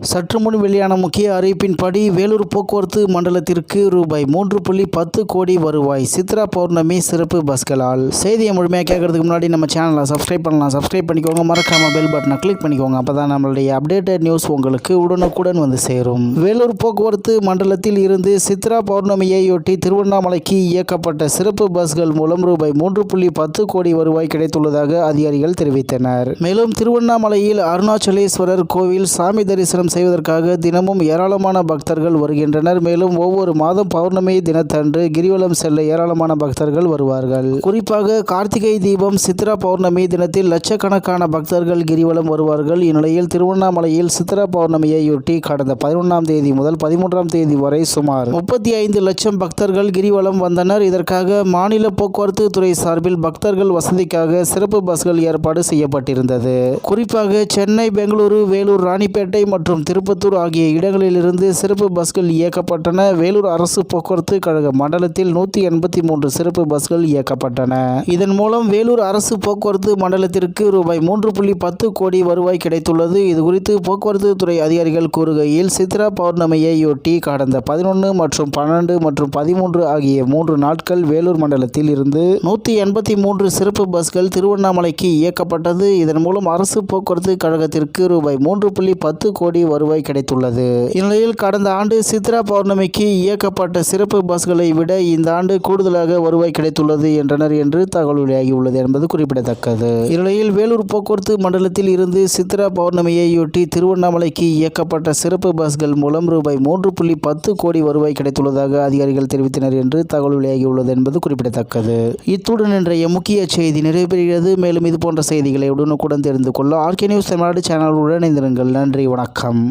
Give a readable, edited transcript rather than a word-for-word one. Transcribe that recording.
சற்று முன் வெளியான முக்கிய அறிவிப்பின்படி வேலூர் போக்குவரத்து மண்டலத்திற்கு ரூபாய் 3.10 கோடி வருவாய் சித்ரா பௌர்ணமி சிறப்பு பஸ்களால். செய்தியை முழுமையாக கேட்கறதுக்கு முன்னாடி நம்ம சேனலை சப்ஸ்கிரைப் பண்ணலாம். சப்ஸ்கிரைப் பண்ணிக்கோங்க, மறக்காம பெல் பட்டனை கிளிக் பண்ணிக்கோங்க. அப்பதான் நம்மளுடைய அப்டேட்டட் நியூஸ் உங்களுக்கு உடனுக்குடன் வந்து சேரும். வேலூர் போக்குவரத்து மண்டலத்தில் இருந்து சித்ரா பௌர்ணமியையொட்டி திருவண்ணாமலைக்கு இயக்கப்பட்ட சிறப்பு பஸ்கள் மூலம் ரூபாய் 3.10 கோடி வருவாய் கிடைத்துள்ளதாக அதிகாரிகள் தெரிவித்தனர். மேலும் திருவண்ணாமலையில் அருணாச்சலேஸ்வரர் கோவில் சாமி தரிசனம் செய்வதற்காக தினமும் ஏராளமான பக்தர்கள் வருகின்றனர். மேலும் ஒவ்வொரு மாதம் பௌர்ணமி தினத்தன்று கிரிவலம் செல்ல ஏராளமான பக்தர்கள் வருவார்கள். குறிப்பாக கார்த்திகை தீபம், சித்ரா பௌர்ணமி தினத்தில் லட்சக்கணக்கான பக்தர்கள் கிரிவலம் வருவார்கள். இந்நிலையில் திருவண்ணாமலையில் சித்ரா பௌர்ணமியையொட்டி கடந்த 11ஆம் தேதி முதல் 13ஆம் தேதி வரை சுமார் 35 லட்சம் பக்தர்கள் கிரிவலம் வந்தனர். இதற்காக மாநில போக்குவரத்து துறை சார்பில் பக்தர்கள் வசதிக்காக சிறப்பு பஸ்கள் ஏற்பாடு செய்யப்பட்டிருந்தது. குறிப்பாக சென்னை, பெங்களூரு, வேலூர், ராணிப்பேட்டை மற்றும் திருப்பத்தூர் ஆகிய இடங்களிலிருந்து சிறப்பு பஸ்கள் இயக்கப்பட்டன. வேலூர் அரசு போக்குவரத்து கழக மண்டலத்தில் 183 சிறப்பு பஸ்கள் இயக்கப்பட்டன. இதன் மூலம் வேலூர் அரசு போக்குவரத்து மண்டலத்திற்கு ரூபாய் 3.10 கோடி வருவாய் கிடைத்துள்ளது. இதுகுறித்து போக்குவரத்து துறை அதிகாரிகள் கூறுகையில், சித்ரா பௌர்ணமியையொட்டி கடந்த 11 மற்றும் 12 மற்றும் 13 ஆகிய 3 நாட்கள் வேலூர் மண்டலத்தில் இருந்து 183 சிறப்பு பஸ்கள் திருவண்ணாமலைக்கு இயக்கப்பட்டது. இதன் மூலம் அரசு போக்குவரத்து கழகத்திற்கு ரூபாய் 3.10 கோடி வருவாய் கிடைத்துள்ளது. இந்நிலையில் கடந்த ஆண்டு சித்ரா பௌர்ணமிக்கு இயக்கப்பட்ட சிறப்பு பஸ்களை விட இந்த ஆண்டு கூடுதலாக வருவாய் கிடைத்துள்ளது என்றனர் என்று தகவல் வெளியாகியுள்ளது என்பது குறிப்பிடத்தக்கது. இந்நிலையில் வேலூர் போக்குவரத்து மண்டலத்தில் இருந்து சித்ரா பௌர்ணமியையொட்டி திருவண்ணாமலைக்கு இயக்கப்பட்ட சிறப்பு பஸ்கள் மூலம் ரூபாய் 3.10 கோடி வருவாய் கிடைத்துள்ளதாக அதிகாரிகள் தெரிவித்தனர் என்று தகவல் வெளியாகியுள்ளது என்பது குறிப்பிடத்தக்கது. இத்துடன் இன்றைய முக்கிய செய்தி நிறைவேறுகிறது. மேலும் இது போன்ற செய்திகளை உடனுக்குடன் தெரிந்து கொள்ள ஆர்கே நியூஸ் தமிழ்நாடு சேனலுடன் இணைந்திருங்கள். நன்றி, வணக்கம்.